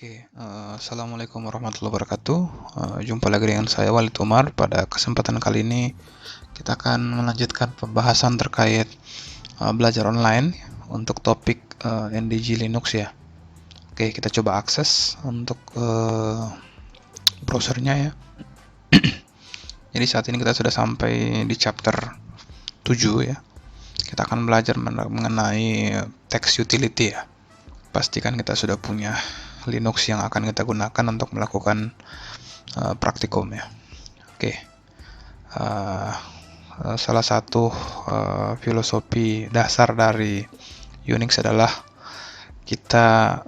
Assalamualaikum warahmatullahi wabarakatuh. Jumpa lagi dengan saya Walid Umar. Pada kesempatan kali ini kita akan melanjutkan pembahasan terkait belajar online untuk topik NDG Linux ya. Kita coba akses untuk browsernya ya. Jadi saat ini kita sudah sampai di chapter 7 ya. Kita akan belajar mengenai text utility ya. Pastikan kita sudah punya Linux yang akan kita gunakan untuk melakukan praktikum ya. Salah satu filosofi dasar dari Unix adalah kita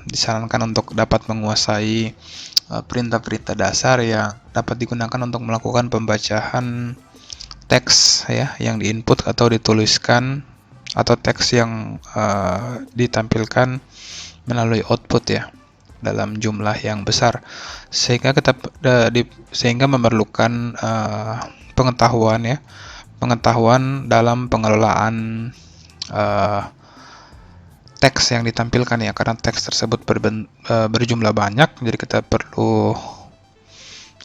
disarankan untuk dapat menguasai perintah-perintah dasar yang dapat digunakan untuk melakukan pembacaan teks ya yang diinput atau dituliskan, atau teks yang ditampilkan melalui output ya dalam jumlah yang besar, sehingga kita sehingga memerlukan pengetahuan dalam pengelolaan teks yang ditampilkan ya, karena teks tersebut berjumlah banyak, jadi kita perlu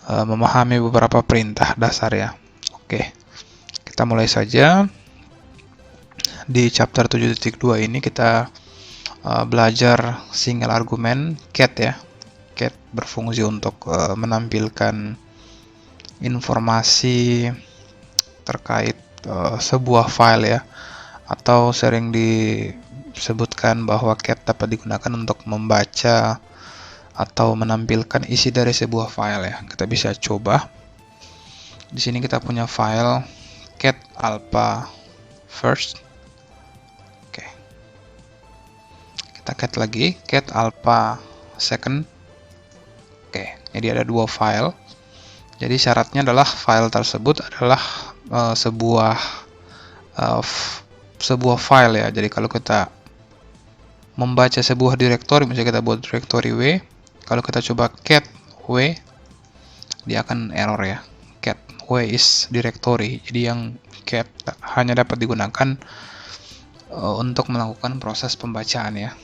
memahami beberapa perintah dasar ya. Kita mulai saja. Di chapter 7.2 ini kita belajar single argument cat ya. Cat berfungsi untuk menampilkan informasi terkait sebuah file ya, atau sering disebutkan bahwa cat dapat digunakan untuk membaca atau menampilkan isi dari sebuah file ya. Kita bisa coba. Di sini kita punya file cat alpha first. Kita cat lagi, cat alpha second. Jadi ada dua file. Jadi syaratnya adalah file tersebut adalah sebuah file ya. Jadi kalau kita membaca sebuah direktori, misalnya kita buat direktori W, kalau kita coba cat W, dia akan error ya. Cat W is directory. Jadi yang cat hanya dapat digunakan untuk melakukan proses pembacaan ya.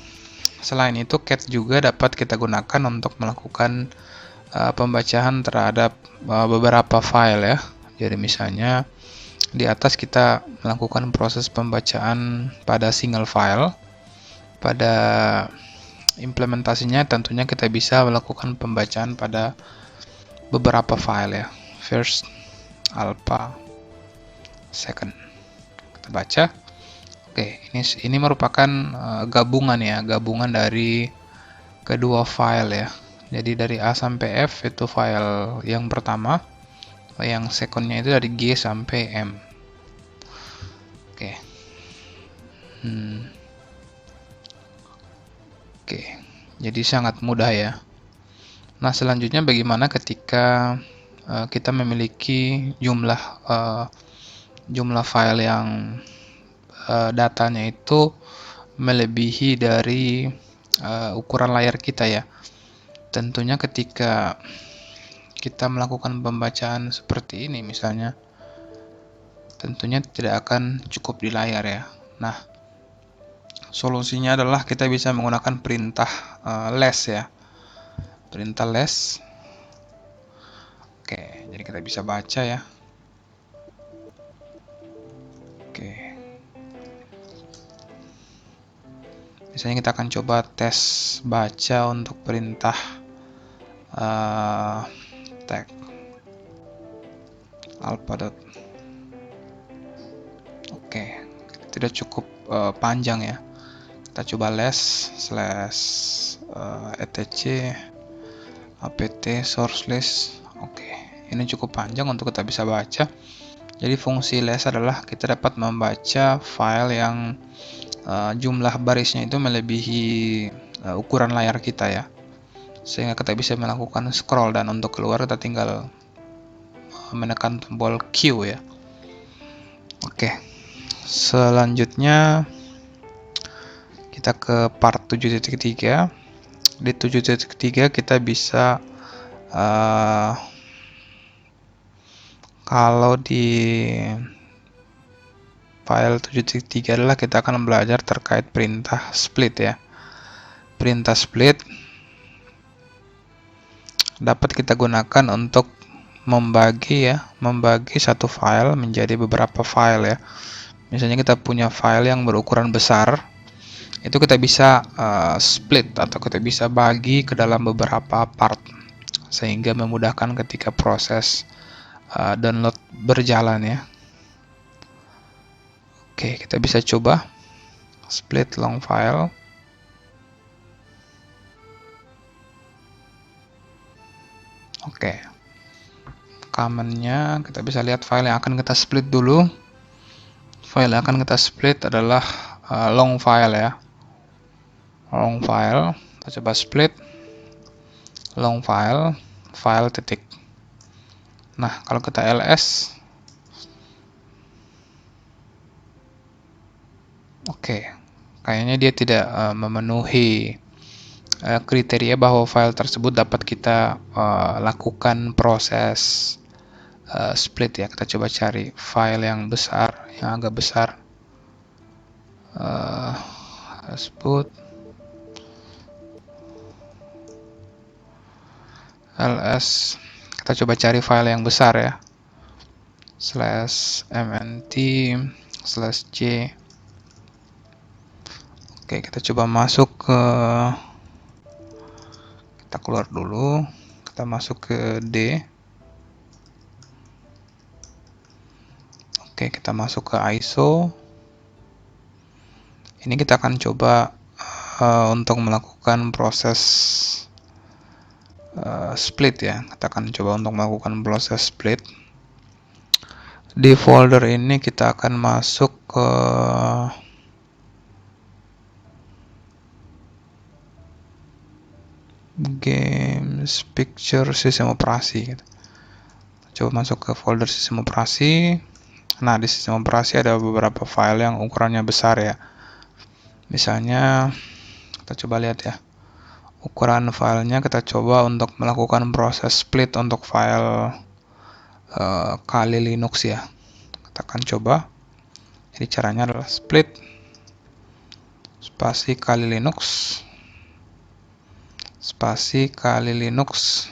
Selain itu, cat juga dapat kita gunakan untuk melakukan pembacaan terhadap beberapa file ya. Jadi misalnya di atas kita melakukan proses pembacaan pada single file. Pada implementasinya tentunya kita bisa melakukan pembacaan pada beberapa file ya. First, alpha, second. Kita baca. Ini merupakan gabungan dari kedua file ya. Jadi dari A sampai F itu file yang pertama, yang secondnya itu dari G sampai M. Jadi sangat mudah ya. Nah, selanjutnya bagaimana ketika kita memiliki jumlah file yang datanya itu melebihi dari ukuran layar kita ya. Tentunya ketika kita melakukan pembacaan seperti ini misalnya, tentunya tidak akan cukup di layar ya. Nah, solusinya adalah kita bisa menggunakan perintah less ya. Perintah less. Jadi kita bisa baca ya. Misalnya kita akan coba tes baca untuk perintah tag alpha. Tidak cukup panjang ya. Kita coba less /etc apt source list. Ini cukup panjang untuk kita bisa baca. Jadi fungsi less adalah kita dapat membaca file yang jumlah barisnya itu melebihi ukuran layar kita ya, sehingga kita bisa melakukan scroll, dan untuk keluar kita tinggal menekan tombol Q ya. Selanjutnya kita ke part 7.3. Di 7.3 kita bisa kalau di file 7.3 adalah kita akan belajar terkait perintah split ya. perintah split dapat kita gunakan untuk membagi satu file menjadi beberapa file ya. Misalnya kita punya file yang berukuran besar, itu kita bisa split atau kita bisa bagi ke dalam beberapa part sehingga memudahkan ketika proses download berjalan ya. Oke, kita bisa coba split long file. Oke, command-nya kita bisa lihat file yang akan kita split dulu. File yang akan kita split adalah long file ya. Long file, kita coba split long file, file titik. Nah, kalau kita ls, oke, kayaknya dia tidak memenuhi kriteria bahwa file tersebut dapat kita lakukan proses split ya. Kita coba cari file yang besar, yang agak besar. Split ls, kita coba cari file yang besar ya. /mnt/j. Oke, kita coba masuk ke, kita keluar dulu, kita masuk ke D. Oke, kita masuk ke ISO. Ini kita akan coba untuk melakukan proses split ya. Kita akan coba untuk melakukan proses split. Di folder ini kita akan masuk ke games picture sistem operasi. Coba masuk ke folder sistem operasi. Nah, di sistem operasi ada beberapa file yang ukurannya besar ya. Misalnya kita coba lihat ya, ukuran filenya kita coba untuk melakukan proses split untuk file Kali Linux ya. Kita akan coba. Jadi caranya adalah split spasi Kali Linux spasi Kali Linux.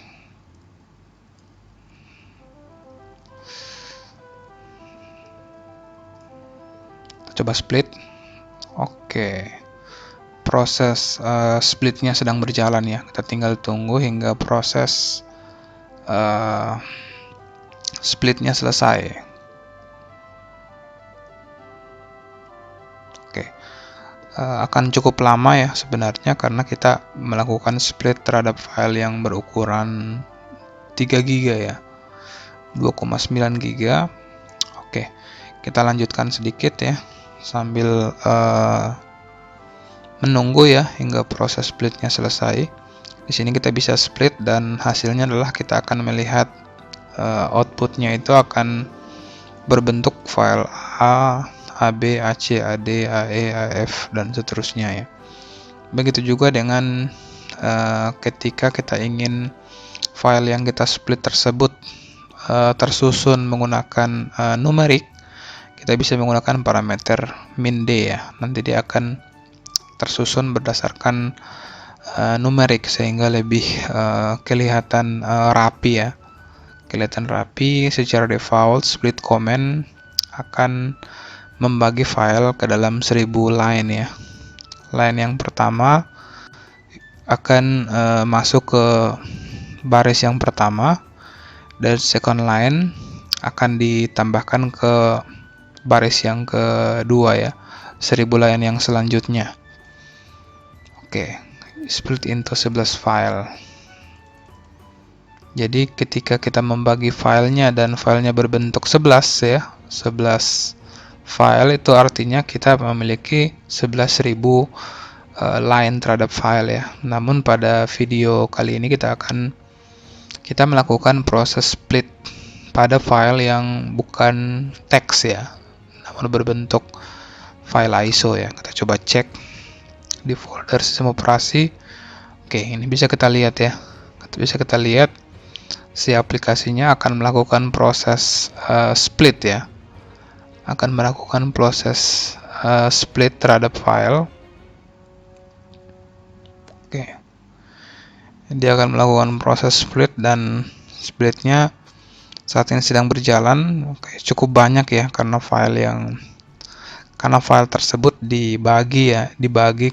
Kita coba split. Oke, proses splitnya sedang berjalan ya. Kita tinggal tunggu hingga proses splitnya selesai. Oke, akan cukup lama ya sebenarnya karena kita melakukan split terhadap file yang berukuran 3 GB ya, 2,9 GB. Oke, kita lanjutkan sedikit ya sambil menunggu ya hingga proses splitnya selesai. Di sini kita bisa split dan hasilnya adalah kita akan melihat outputnya itu akan berbentuk file A, AB, AC, AD, AE, AF, dan seterusnya ya. Begitu juga dengan ketika kita ingin file yang kita split tersebut tersusun menggunakan numerik, kita bisa menggunakan parameter min d ya. Nanti dia akan tersusun berdasarkan numerik sehingga lebih kelihatan rapi ya. Kelihatan rapi. Secara default split command akan membagi file ke dalam 1000 line ya. Line yang pertama akan masuk ke baris yang pertama, dan second line akan ditambahkan ke baris yang kedua ya, 1000 line yang selanjutnya. Oke, split into 11 file. Jadi ketika kita membagi filenya dan filenya berbentuk 11 ya, 11 file, itu artinya kita memiliki 11.000 line terhadap file ya. Namun pada video kali ini kita melakukan proses split pada file yang bukan teks ya, namun berbentuk file ISO ya. Kita coba cek di folder sistem operasi. Oke, ini bisa kita lihat ya. Bisa kita lihat si aplikasinya akan melakukan proses split ya. Akan melakukan proses split terhadap file. Oke, dia akan melakukan proses split dan splitnya saat ini sedang berjalan. Oke, cukup banyak ya karena file tersebut dibagi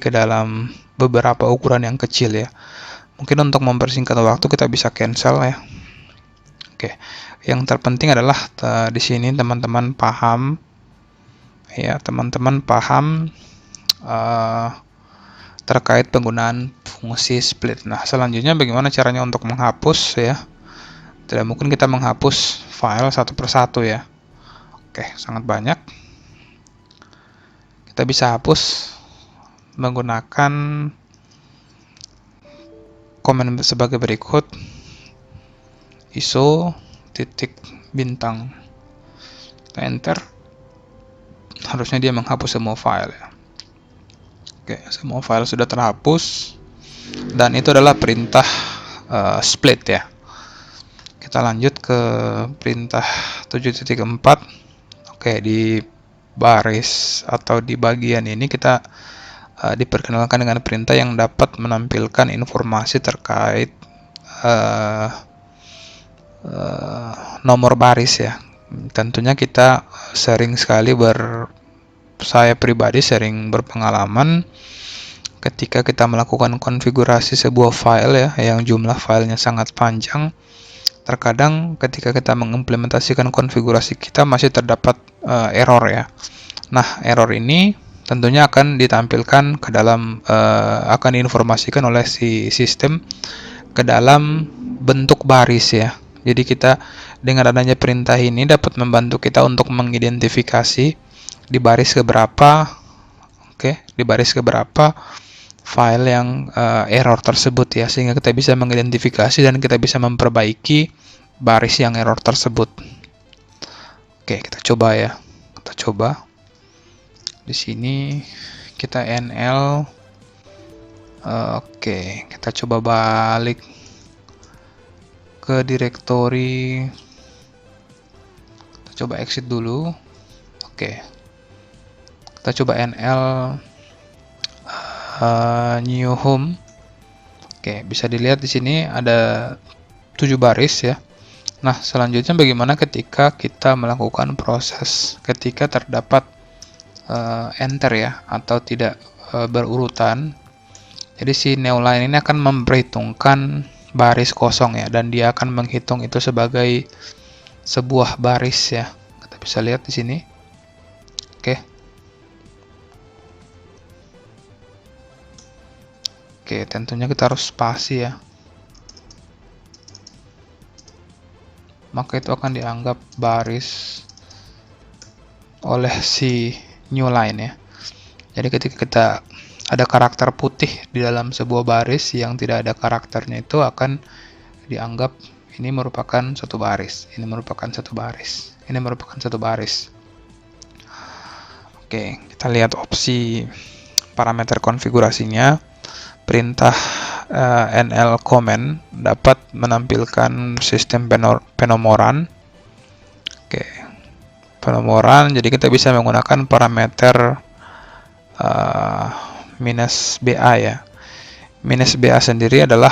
ke dalam beberapa ukuran yang kecil ya. Mungkin untuk mempersingkat waktu kita bisa cancel ya. Oke, yang terpenting adalah di sini teman-teman paham ya, terkait penggunaan fungsi split. Nah, selanjutnya bagaimana caranya untuk menghapus ya? Tidak mungkin kita menghapus file satu persatu ya. Oke, sangat banyak. Kita bisa hapus menggunakan komen sebagai berikut: iso titik bintang. Kita enter. Harusnya dia menghapus semua file ya. Oke, semua file sudah terhapus dan itu adalah perintah split ya. Kita lanjut ke perintah 7.4. Oke, di baris atau di bagian ini kita diperkenalkan dengan perintah yang dapat menampilkan informasi terkait nomor baris ya. Tentunya kita saya pribadi sering berpengalaman ketika kita melakukan konfigurasi sebuah file ya, yang jumlah filenya sangat panjang. Terkadang ketika kita mengimplementasikan konfigurasi kita masih terdapat error ya. Nah, error ini tentunya akan ditampilkan ke dalam akan diinformasikan oleh si sistem ke dalam bentuk baris ya. Jadi kita dengan adanya perintah ini dapat membantu kita untuk mengidentifikasi di baris keberapa, di baris keberapa file yang error tersebut ya, sehingga kita bisa mengidentifikasi dan kita bisa memperbaiki baris yang error tersebut. Oke, kita coba ya. Kita coba. Di sini kita nl. Oke, kita coba balik ke direktori. Kita coba exit dulu. Oke. Kita coba nl new home. Oke, bisa dilihat di sini ada 7 baris ya. Nah, selanjutnya bagaimana ketika kita melakukan proses ketika terdapat enter ya, atau tidak berurutan. Jadi si newline ini akan memperhitungkan baris kosong ya, dan dia akan menghitung itu sebagai sebuah baris ya. Kita bisa lihat di sini. Oke, tentunya kita harus spasi ya. Maka itu akan dianggap baris oleh si new line ya. Jadi ketika kita ada karakter putih di dalam sebuah baris yang tidak ada karakternya, itu akan dianggap ini merupakan satu baris, ini merupakan satu baris, ini merupakan satu baris. Oke, kita lihat opsi parameter konfigurasinya. Perintah nl comment dapat menampilkan sistem penomoran. Oke, penomoran. Jadi kita bisa menggunakan parameter minus BA ya. Minus BA sendiri adalah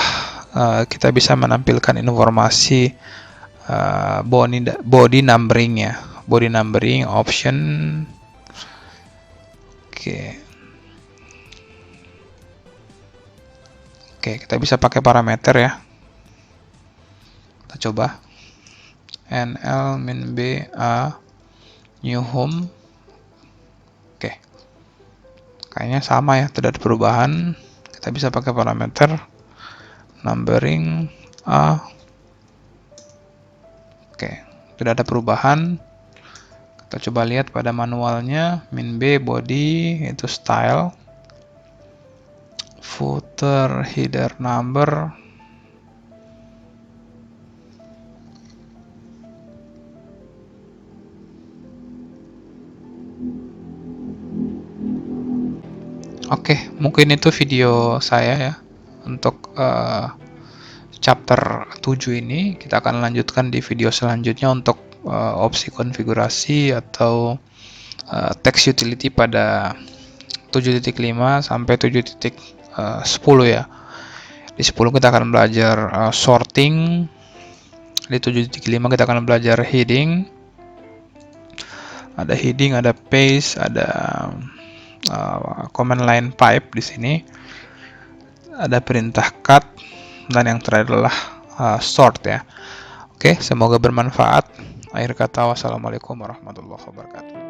kita bisa menampilkan informasi body numbering ya. Body numbering option. Oke, kita bisa pakai parameter ya. Kita coba nl min BA new home. Oke, kayaknya sama ya, tidak ada perubahan. Kita bisa pakai parameter numbering A. Oke, tidak ada perubahan. Kita coba lihat pada manualnya, min B body itu style, footer header number, oke, mungkin itu video saya ya untuk chapter 7 ini. Kita akan lanjutkan di video selanjutnya untuk opsi konfigurasi atau text utility pada 7.5 sampai 7.10 ya. Di 10 kita akan belajar sorting. Di 7.5 kita akan belajar heading. Ada heading, ada paste, ada command line pipe di sini. Ada perintah cut, dan yang terakhir adalah sort ya. Oke, semoga bermanfaat. Akhir kata, wassalamualaikum warahmatullahi wabarakatuh.